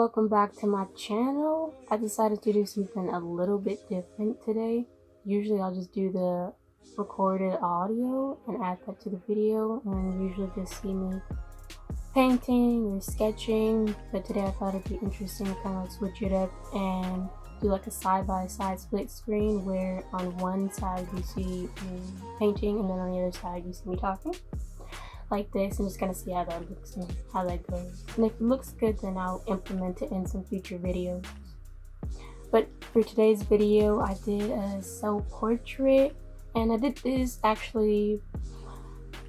welcome back to my channel. I decided to do something a little bit different today. Usually I'll just do the recorded audio and add that to the video, and you usually just see me painting or sketching, but today I thought it'd be interesting to kind of like switch it up and do like a side-by-side split screen where on one side you see me painting and then on the other side you see me talking like this, and just kind of see how that looks and how that goes. And if it looks good, then I'll implement it in some future videos. But for today's video, I did a self-portrait, and I did this actually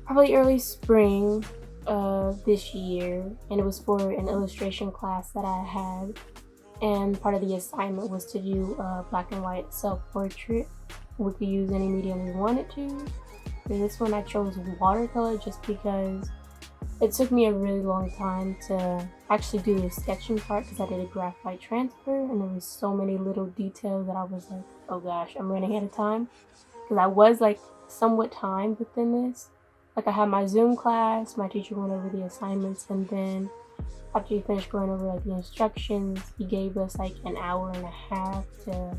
probably early spring of this year, and it was for an illustration class that I had, and part of the assignment was to do a black and white self-portrait. We could use any medium we wanted to. For this one I chose watercolor just because it took me a really long time to actually do the sketching part, because I did a graphite transfer and there was so many little details that I was like, oh gosh, I'm running out of time, because I was like somewhat timed within this. Like I had my Zoom class, my teacher went over the assignments, and then after he finished going over like the instructions, he gave us like an hour and a half to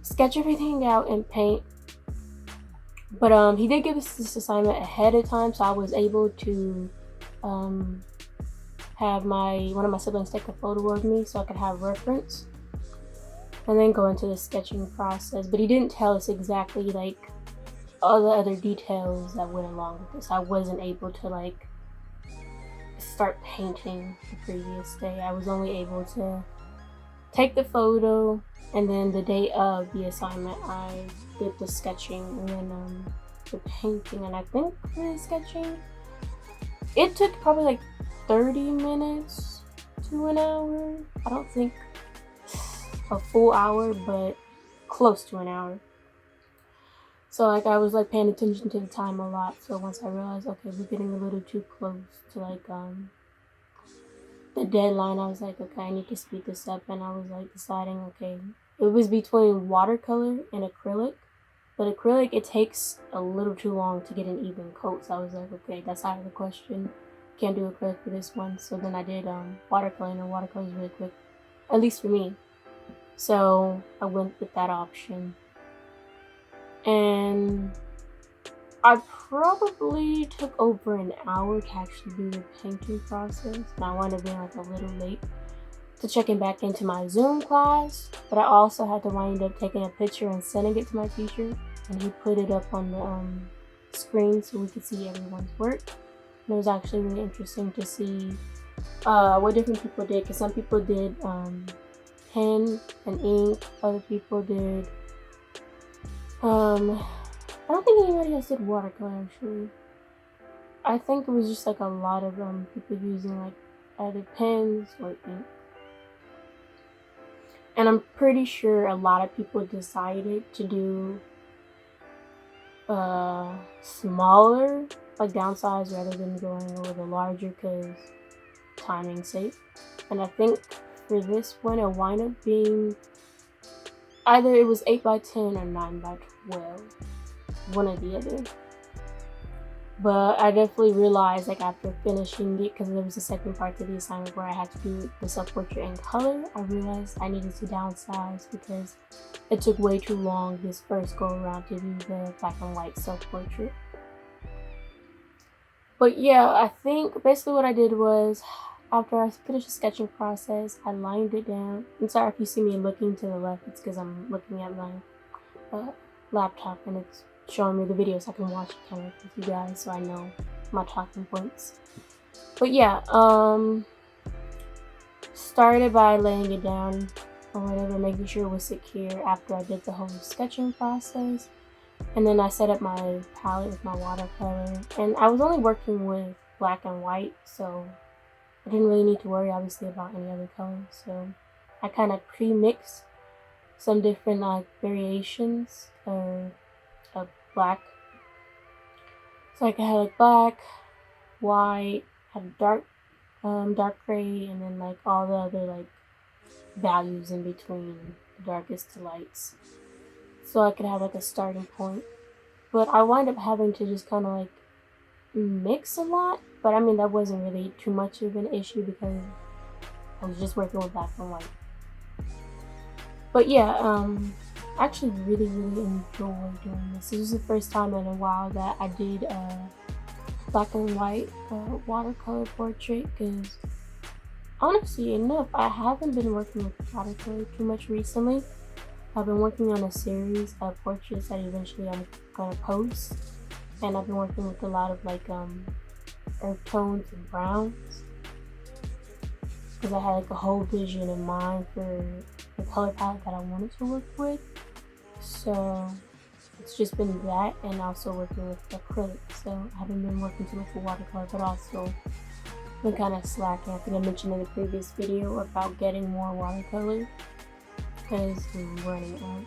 sketch everything out and paint. But he did give us this assignment ahead of time, so I was able to have one of my siblings take a photo of me so I could have reference and then go into the sketching process. But he didn't tell us exactly like all the other details that went along with this. I wasn't able to like start painting the previous day. I was only able to take the photo, and then the day of the assignment I did the sketching and then the painting. And I think for the sketching it took probably like 30 minutes to an hour. I don't think a full hour, but close to an hour. So like I was like paying attention to the time a lot, so once I realized, okay, we're getting a little too close to like the deadline, I was like, okay, I need to speed this up. And I was like deciding, okay, it was between watercolor and acrylic, but acrylic, it takes a little too long to get an even coat, so I was like, okay, that's out of the question, can't do acrylic for this one. So then I did watercolor, and watercolor is really quick, at least for me, so I went with that option. And I probably took over an hour to actually do the painting process, and I wound up being like a little late to checking back into my Zoom class. But I also had to wind up taking a picture and sending it to my teacher, and he put it up on the screen so we could see everyone's work. And it was actually really interesting to see what different people did, because some people did pen and ink, other people did I don't think anybody else did watercolor actually. I think it was just like a lot of people using like either pens or ink. And I'm pretty sure a lot of people decided to do smaller, like downsized, rather than going over the larger, because timing's sake. And I think for this one it wound up being either it was 8x10 or 9x12, one or the other. But I definitely realized, like after finishing it, because there was a second part to the assignment where I had to do the self-portrait in color, I realized I needed to downsize because it took way too long this first go around to do the black and white self-portrait. But yeah, I think basically what I did was, after I finished the sketching process, I lined it down. I'm sorry if you see me looking to the left, it's because I'm looking at my laptop and it's showing me the video so I can watch it kind of with you guys, so I know my talking points. But yeah, started by laying it down or whatever, making sure it was secure after I did the whole sketching process. And then I set up my palette with my watercolor, and I was only working with black and white, so I didn't really need to worry obviously about any other colors. So I kind of pre-mixed some different like variations of black. So like I had like black, white, had dark gray, and then like all the other like values in between the darkest to lights, so I could have like a starting point. But I wind up having to just kind of like mix a lot, but I mean that wasn't really too much of an issue because I was just working with black and white. But yeah, I actually really enjoy doing this. This is the first time in a while that I did black and white watercolor portrait, because honestly enough, I haven't been working with watercolor too much recently. I've been working on a series of portraits that eventually I'm gonna post, and I've been working with a lot of like earth tones and browns, because I had like a whole vision in mind for the color palette that I wanted to work with. So it's just been that, and also working with acrylic. So I haven't been working too much with watercolor, but also been kind of slacking. I think I mentioned in the previous video about getting more watercolor because I'm running out.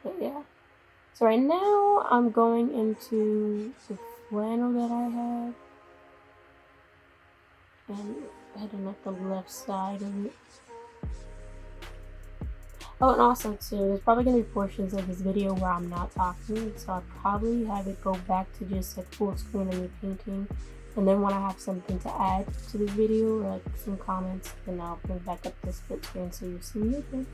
But yeah. So right now I'm going into the flannel that I have, and heading up the left side of it. Oh, and also too, there's probably gonna be portions of this video where I'm not talking, so I'll probably have it go back to just like full screen of me painting, and then when I have something to add to the video or like some comments, then I'll bring back up the split screen so you see me again.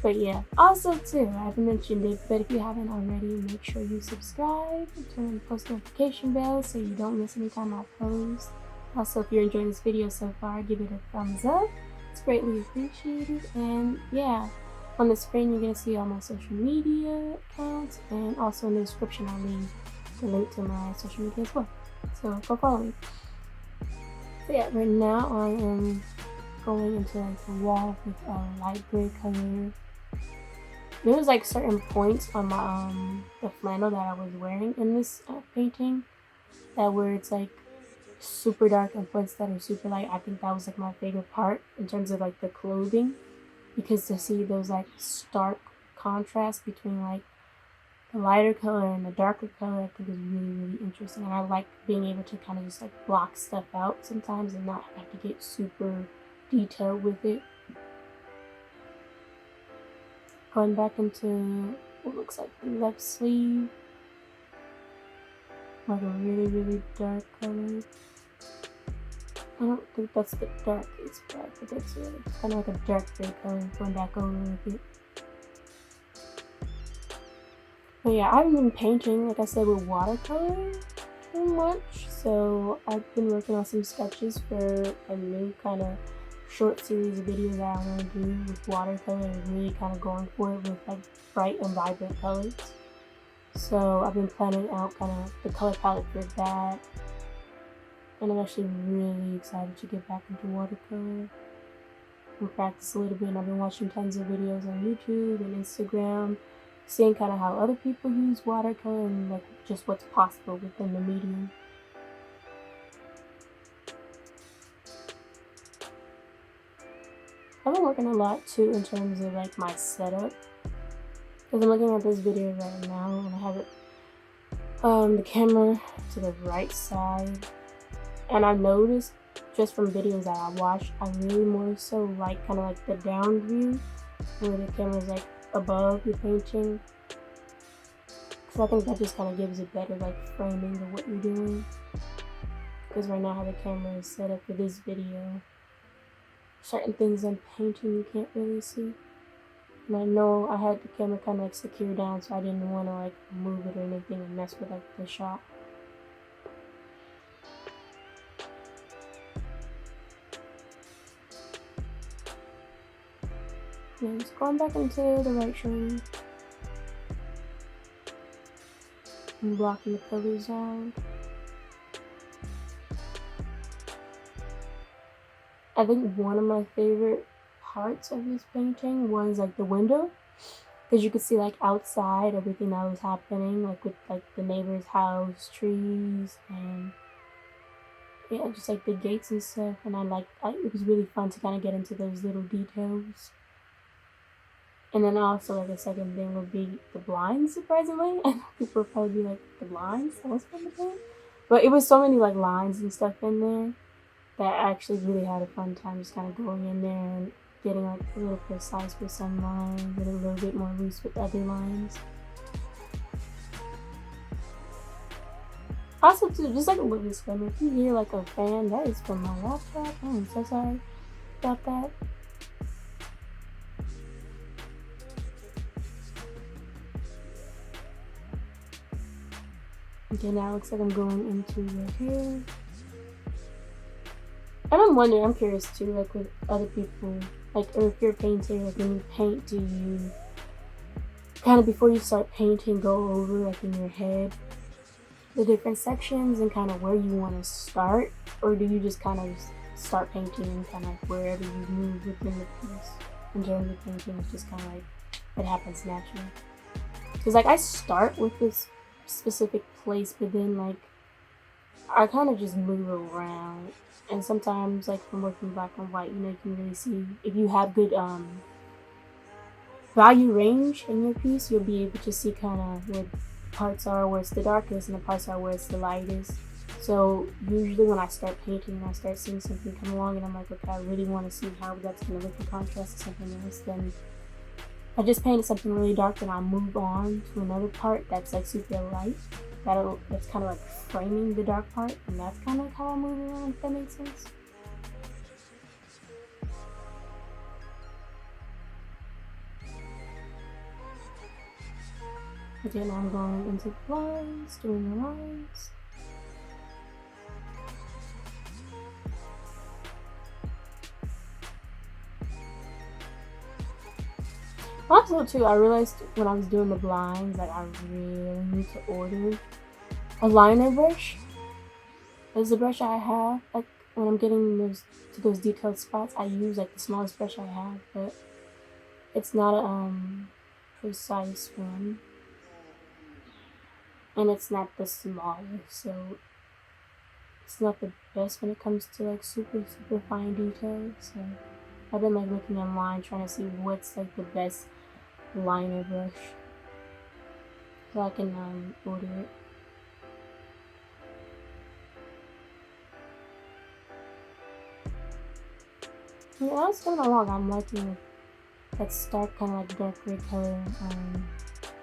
But yeah, also too, I haven't mentioned it, but if you haven't already, make sure you subscribe and turn on the post notification bell so you don't miss any time I post. Also, if you're enjoying this video so far, give it a thumbs up. It's greatly appreciated. And yeah, on the screen you're gonna see all my social media accounts, and also in the description I'll leave the link to my social media as well. So go follow me. So yeah, right now I am going into like the wall with a light gray color. There was like certain points on my the flannel that I was wearing in this painting that where it's like super dark and points that are super light. I think that was like my favorite part in terms of like the clothing, because to see those like stark contrast between like the lighter color and the darker color, I think is really interesting. And I like being able to kind of just like block stuff out sometimes and not have to get super detailed with it. Going back into what looks like the left sleeve, like a really dark color. I don't think that's the darkest part, but that's kind of like a dark gray color. Going back over with it. But yeah, I haven't been painting, like I said, with watercolor too much. So I've been working on some sketches for a new kind of short series of videos that I want to do with watercolor, and really kind of going for it with like bright and vibrant colors. So I've been planning out kind of the color palette for that, and I'm actually really excited to get back into watercolor and practice a little bit. And I've been watching tons of videos on YouTube and Instagram, seeing kind of how other people use watercolor and like just what's possible within the medium. I've been working a lot too in terms of like my setup, because I'm looking at this video right now and I have it the camera to the right side, and I've noticed just from videos that I watched, I really more so like kind of like the down view where the camera's like above the painting, because I think that just kind of gives a better like framing of what you're doing. Because right now how the camera is set up for this video, certain things I'm painting you can't really see. And I know I had the camera kind of like secure down, so I didn't want to like move it or anything and mess with like the shot. Yeah, just going back into the right shoulder and blocking the colors out. I think one of my favorite parts of this painting was like the window, because you could see like outside everything that was happening, like with like the neighbor's house, trees, and yeah, just like the gates and stuff. And it was really fun to kind of get into those little details. And then also like the second thing would be the blinds, surprisingly. I know people would probably be like, the blinds? That was fun to paint. But it was so many like lines and stuff in there that I actually really had a fun time just kind of going in there and getting like a little precise with some lines, getting a little bit more loose with other lines. Also, too, just like a little disclaimer, if you hear like a fan, that is from my laptop. I'm so sorry about that. Okay, now it looks like I'm going into your hair. And I'm wondering, I'm curious too, like with other people, like, or if you're a painter, like when you paint, do you kind of before you start painting go over like in your head the different sections and kind of where you want to start, or do you just kind of start painting and kind of like wherever you move within the piece in terms of painting, it's just kind of like it happens naturally? Because like I start with this specific place, but then like I kind of just move around, and sometimes like from working black and white, you know, you can really see if you have good value range in your piece, you'll be able to see kind of where parts are where it's the darkest and the parts are where it's the lightest. So usually when I start painting and I start seeing something come along and I'm like, okay, I really want to see how that's going to look in contrast to something else, then I just painted something really dark and I'll move on to another part that's like super light. That's kind of like framing the dark part, and that's kind of like how I move around, if that makes sense. Okay, now I'm going into the lines, doing the lines. Also, too, I realized when I was doing the blinds that I really need to order a liner brush. It's the brush I have. Like when I'm getting those detailed spots, I use like the smallest brush I have, but it's not a precise one, and it's not the smallest, so it's not the best when it comes to like super fine details. So I've been like looking online trying to see what's like the best liner brush so I can order it. Yeah, that's coming along. I'm liking that stark kind of like dark gray color on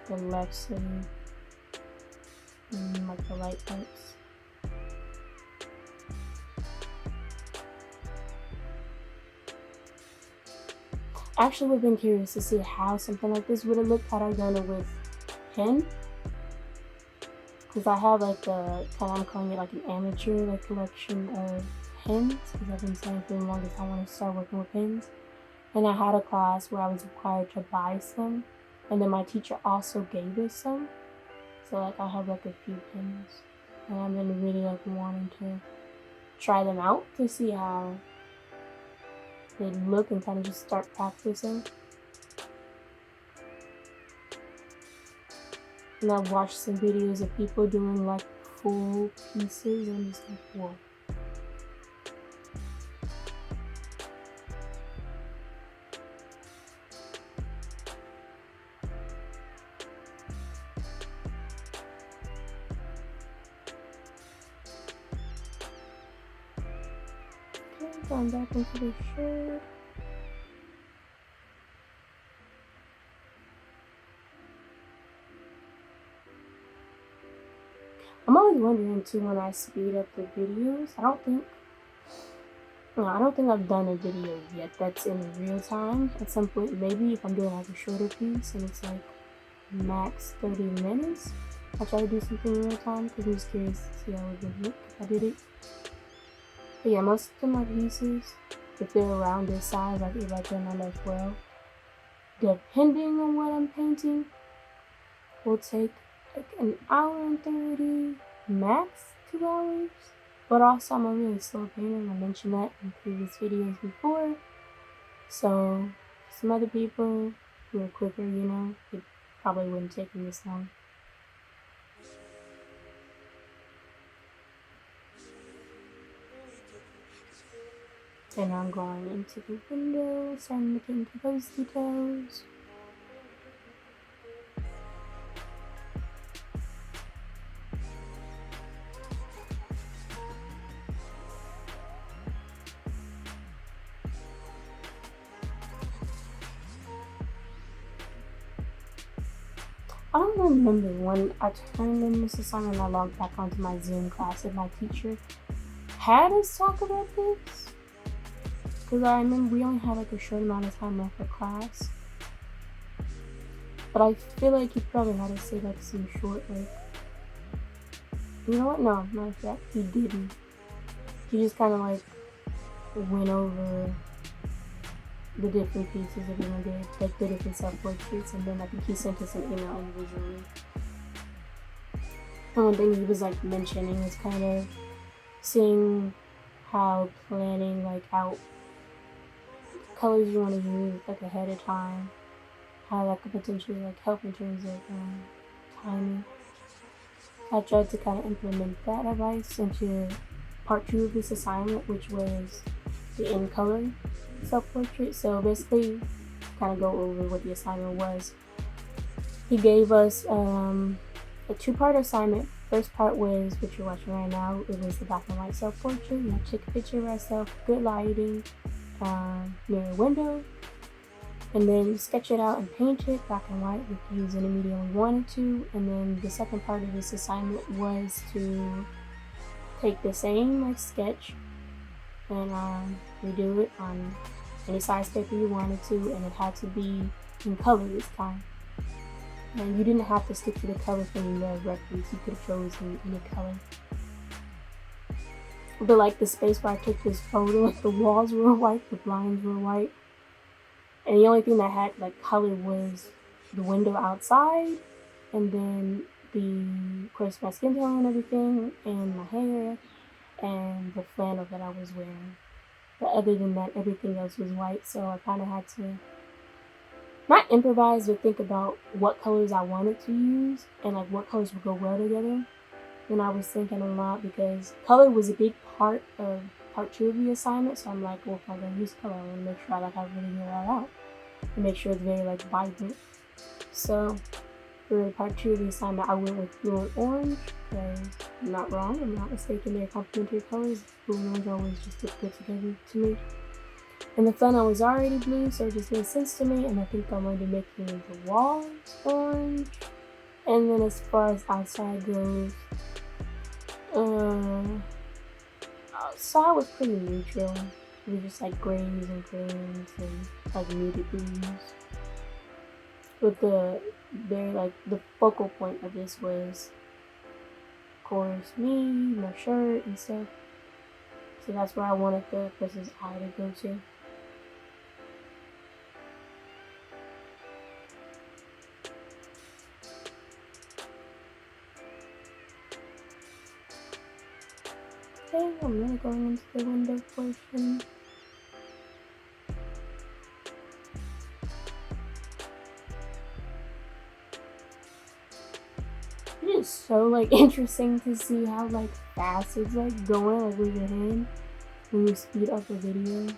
the left side and like the light parts. Actually, would have been curious to see how something like this would have looked had I done it with pen, because I have like a kind of, I'm calling it like an amateur like collection of pens, because I've been saying for the longest I want to start working with pens. And I had a class where I was required to buy some, and then my teacher also gave us some. So like I have like a few pens, and I've been really like wanting to try them out to see how they look and kind of just start practicing. And I've watched some videos of people doing like full pieces, and I'm just like, whoa. Okay, going back into the shirt. I'm always wondering too when I speed up the videos. I don't think I've done a video yet that's in real time. At some point, maybe if I'm doing like a shorter piece and it's like max 30 minutes, I'll try to do something in real time because I'm just curious to see how it would look if I did it. But yeah, most of my pieces, if they're around this size, like if I turn on as well, depending on what I'm painting, will take like an hour and 30, max 2 hours. But also I'm a really slow painter, I mentioned that in previous videos before. So some other people who are quicker, you know, it probably wouldn't take me this long. And now I'm going into the window, starting to get into those details. I don't remember when I turned in this assignment and I logged back onto my Zoom class and my teacher had us talk about this. Because I remember we only had like a short amount of time left for class. But I feel like he probably had us say like some short, like, you know what? No, not like that. He didn't. He just kind of like went over the different pieces that we did, like the different self-portraits, and then I think he sent us an email individually. And one thing he was like mentioning is kind of seeing how planning like out colors you want to use like ahead of time, how that could potentially like help in terms of timing. I tried to kind of implement that advice into part 2 of this assignment, which was the in color self-portrait. So basically, kind of go over what the assignment was. He gave us a 2-part assignment. First part was what you're watching right now. It was the black and white self-portrait. You take a picture of ourselves, good lighting, near a window, and then sketch it out and paint it black and white. We could use any medium we wanted to. And then the second part of this assignment was to take the same like sketch and redo it on any size paper you wanted to, and it had to be in color this time. And you didn't have to stick to the color from the reference. You could have chosen any color. But like the space where I took this photo, like the walls were white, the blinds were white, and the only thing that had like color was the window outside, and then of course my skin tone and everything, and my hair, and the flannel that I was wearing. But other than that, everything else was white, so I kind of had to not improvise, but think about what colors I wanted to use and like what colors would go well together. And I was thinking a lot because color was a big part of part 2 of the assignment, so I'm like, well, if I'm gonna use color, I want to make sure I really get that out and make sure it's very like vibrant. So for part 2 of the assignment, I went with blue and orange because I'm not wrong, I'm not mistaken, they're complementary colors. Blue and orange always just look good together to me. And the flannel was already blue, so it just made sense to me, and I think I'm going to be making the walls orange. And then as far as outside goes, outside was pretty neutral. It was just like grays and greens and like muted blues. But the focal point of this was, of course, me, my shirt and stuff. So that's where I wanted the person's eye to go to. Okay, I'm really going into the window portion. It is so like interesting to see how like fast it's like going like with your hand when you speed up a video.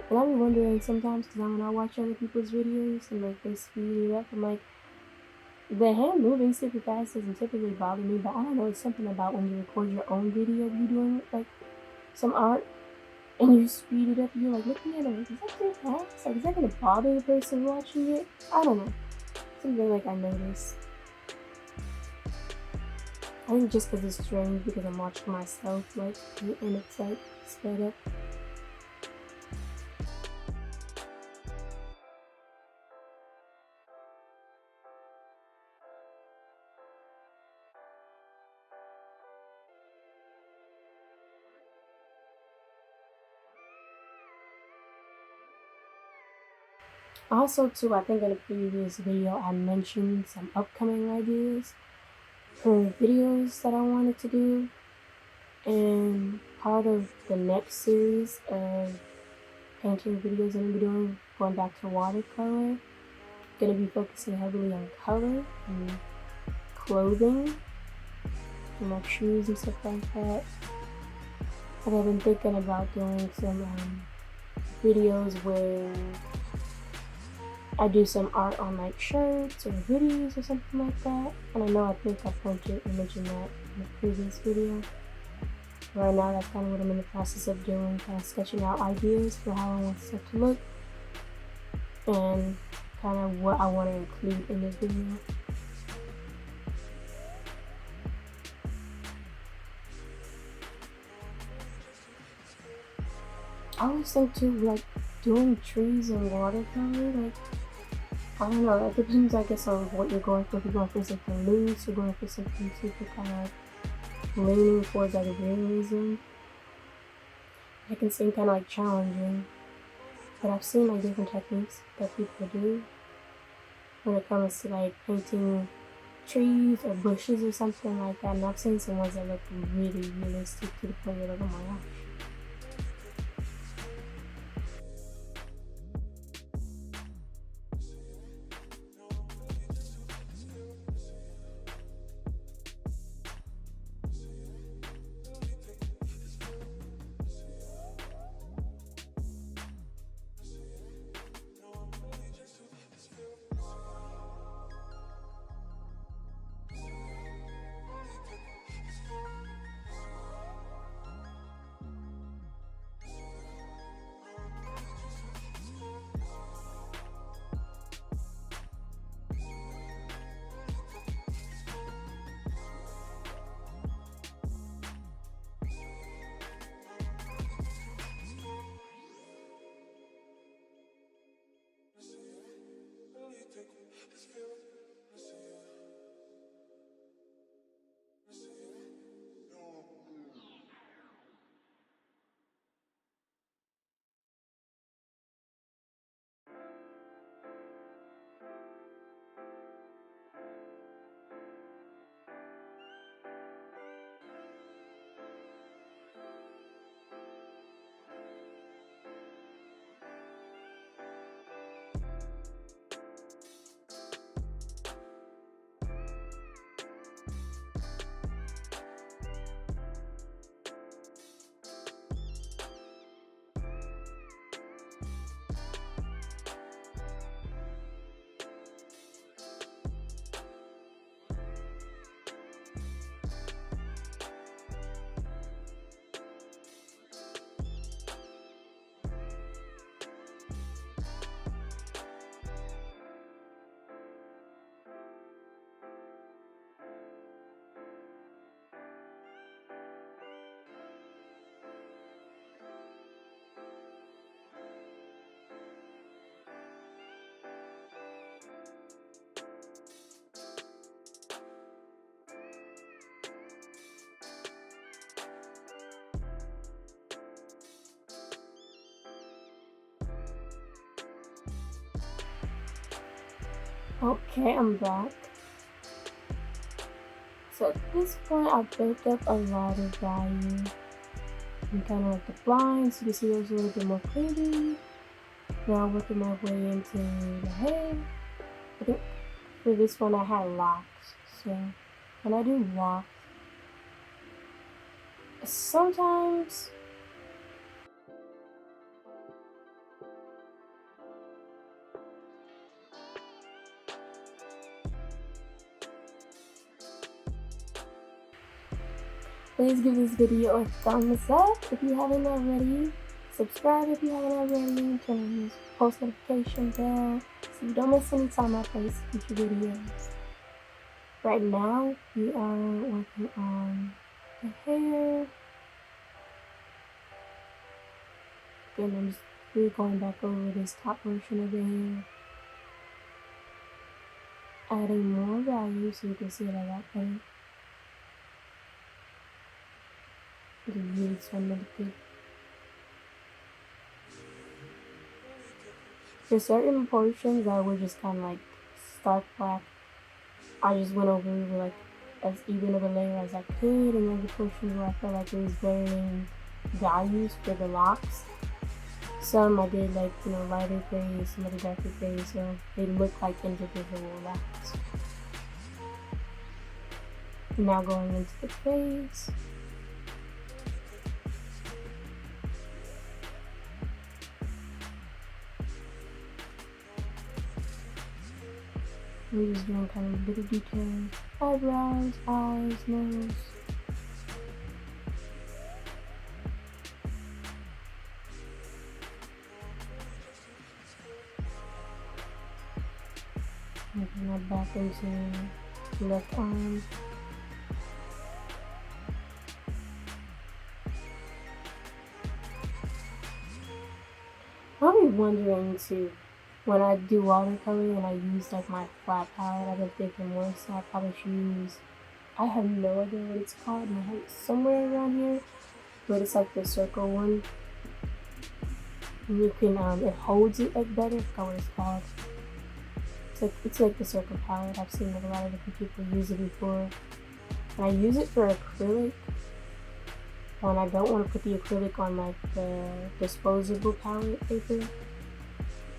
And I've been wondering sometimes, because when I watch other people's videos and like they speed it up, I'm like, the hand moving super fast doesn't typically bother me, but I don't know, it's something about when you record your own video of you doing like some art and you speed it up, you're like looking at it, like, is that too fast? Like, is that gonna bother the person watching it? I don't know. Something like I noticed. I think just because it's strange because I'm watching myself, like, and it's like sped up. Also, too, I think in a previous video I mentioned some upcoming ideas for videos that I wanted to do, and part of the next series of painting videos I'm gonna be doing, going back to watercolor, gonna be focusing heavily on color and clothing and like shoes and stuff like that. And I've been thinking about doing some videos where I do some art on like shirts or hoodies or something like that. And I think I mentioned that in the previous video. Right now, that's kind of what I'm in the process of doing, kind of sketching out ideas for how I want stuff to look. and kind of what I want to include in the video. I always think too, like doing trees and watercolor, like I don't know, it depends I guess on what you're going for. If you're going for something loose, you're going for something super kind of like leaning towards like realism. It can seem kind of like challenging, but I've seen like different techniques that people do when it comes to like painting trees or bushes or something like that, and I've seen some ones that look really realistic to the point you're like, oh my gosh. Okay, I'm back. So at this point, I've built up a lot of value. And kind of like the blinds, you can see those a little bit more clearly. Now working my way into the hair. I think for this one I had locks, so when I do locks, sometimes please give this video a thumbs up if you haven't already. Subscribe if you haven't already. Turn on this post notification bell so you don't miss any time I post future videos. Right now, we are working on the hair. Again, I'm just really going back over this top portion of the hair. Adding more value so you can see it a lot better. It's really starting to look good. For certain portions that were just kind of like stark black, I just went over with like as even of a layer as I could, and then the portions where I felt like it was varying values for the locks. Some I did like, you know, lighter grays, some other darker grays, so they look like individual locks. Now going into the face. I'm just doing kind of little details. Eyebrows, eyes, nose. And then that back into left arm. Probably wondering too, when I do watercolor and I use like my flat palette, I've been thinking more so I probably should use, I have no idea what it's called, and I have it somewhere around here, but it's like the circle one. You can, it holds it like better, I forgot what it's called. It's like the circle palette. I've seen like a lot of different people use it before. And I use it for acrylic when I don't want to put the acrylic on like the disposable palette paper.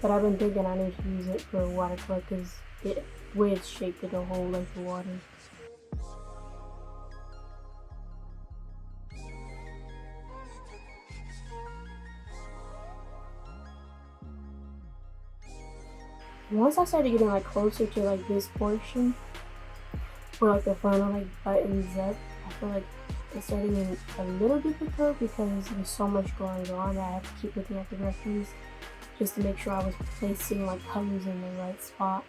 But I've been thinking I need to use it for watercolor because the way it's shaped, it'll hold like the water. Once I started getting like closer to like this portion, where like the final like buttons up, I feel like it's starting getting a little difficult because there's so much going on that I have to keep looking at the reference just to make sure I was placing like colors in the right spot.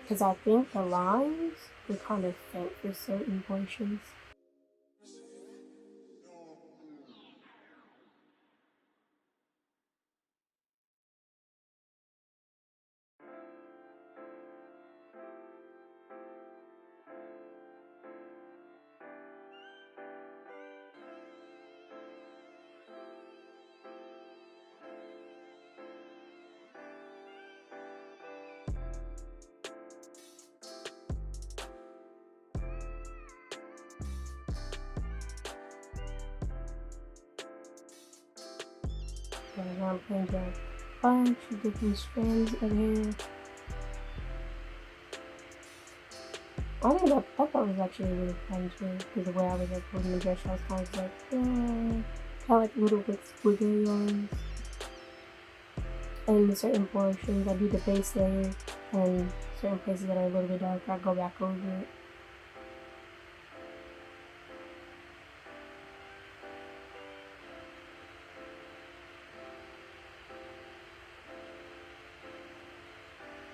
Because I think the lines were kind of faint for certain portions. And I'm playing a bunch of different strands of hair. I think that part was actually really fun too, because the way I was like holding the brush, I was kind of like, kind of like little bit squiggly lines. And in certain portions, I do the base layer, and certain places that are a little bit darker, I go back over it.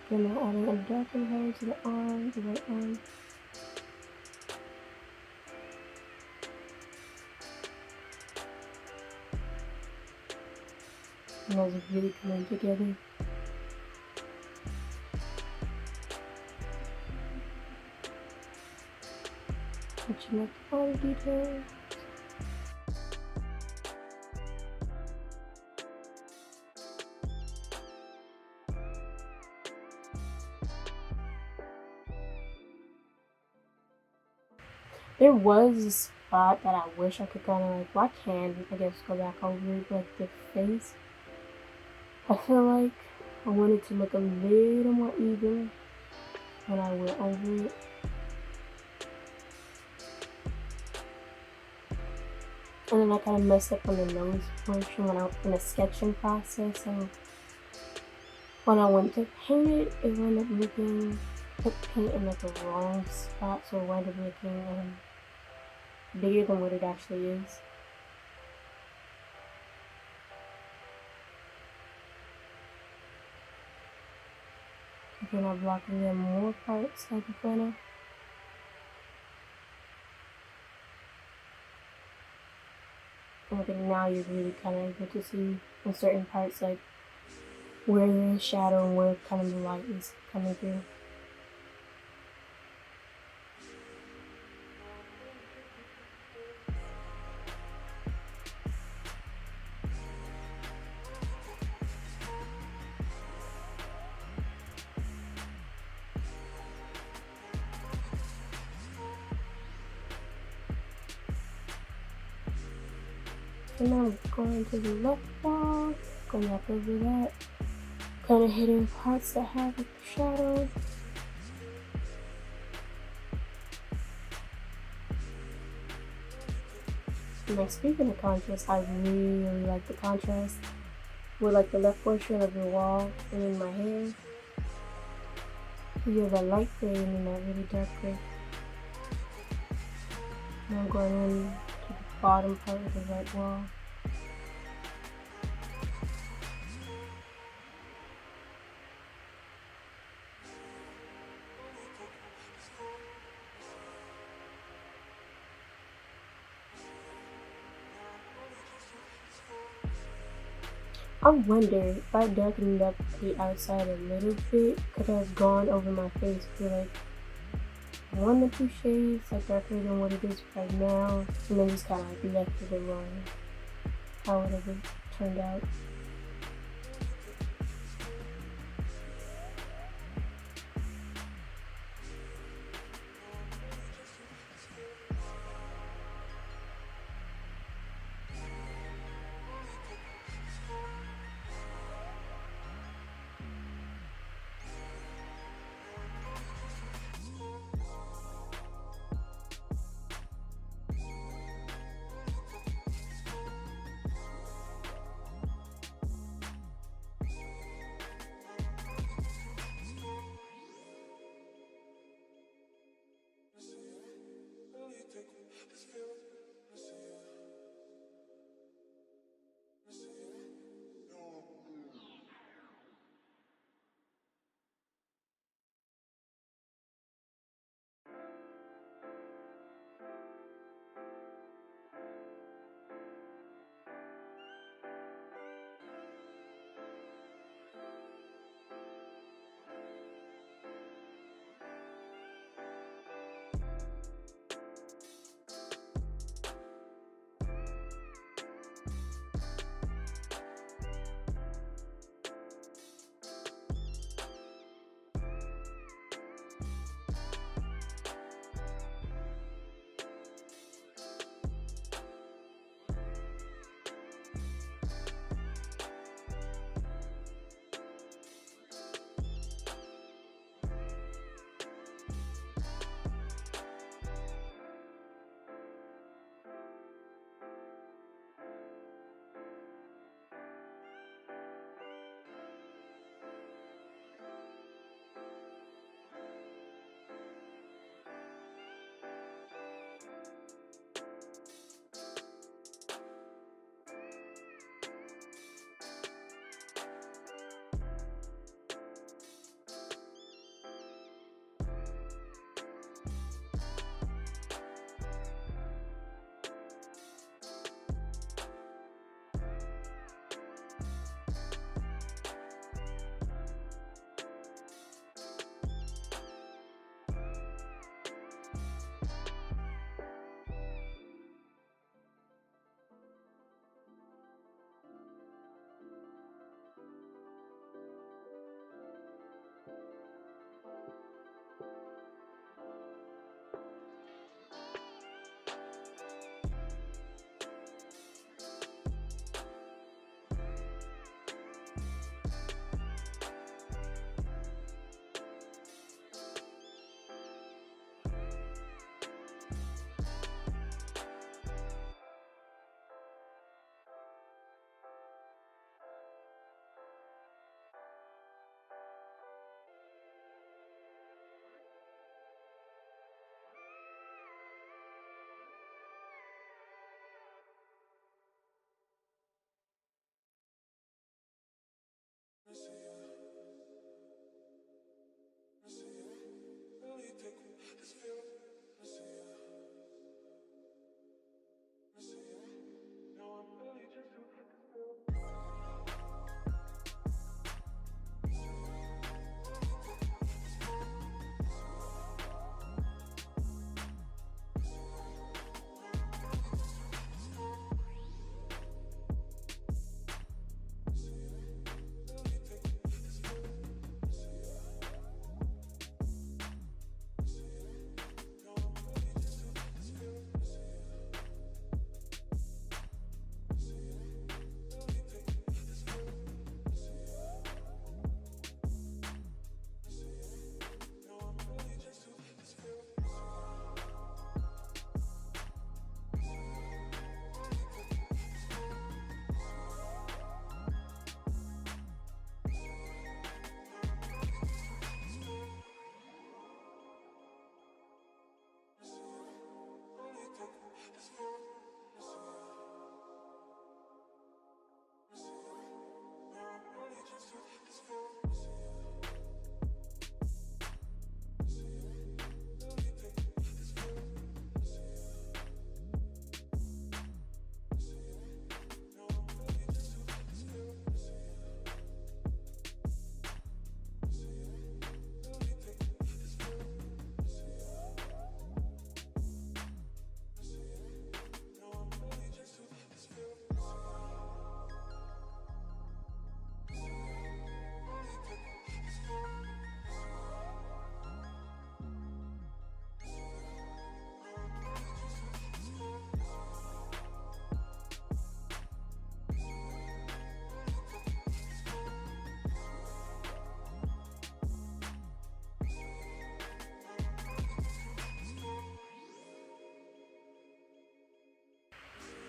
Then I'm adding a darker color to the arm, the right arm. And those are really coming together. Touching up all the details. There was a spot that I wish I could kind of like, well, I can, I guess, go back over it, like the face. I feel like I wanted to look a little more even when I went over it. And then I kind of messed up on the nose portion in the sketching process. So when I went to paint it, it wound up looking, put paint in like the wrong spot, so it wound up looking bigger than what it actually is. Then I'm blocking in more parts like the funnel. And I think now you're really kind of able to see in certain parts like where there is shadow and where kind of the light is coming through. So now I'm going to the left wall, going back over that, kind of hitting parts that have like the shadow. And like speaking of contrast, I really like the contrast with like the left portion of the wall and in my hair. You have that light gray and then that really dark gray. And I'm going in to the bottom part of the right wall. I wonder if I darkened up the outside a little bit, could I have gone over my face for like 1 to 2 shades, like darker than what it is right now, and then just kind of like left it alone. How would it have turned out?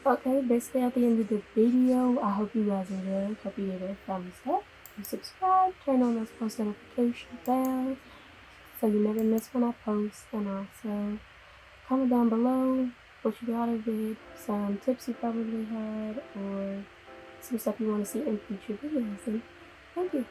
Okay, basically at the end of the video, I hope you guys enjoyed. Hope you give it a thumbs up. You subscribe, turn on those post notification bells so you never miss when I post. And also comment down below what you thought of it, some tips you probably had, or some stuff you want to see in future videos. And thank you.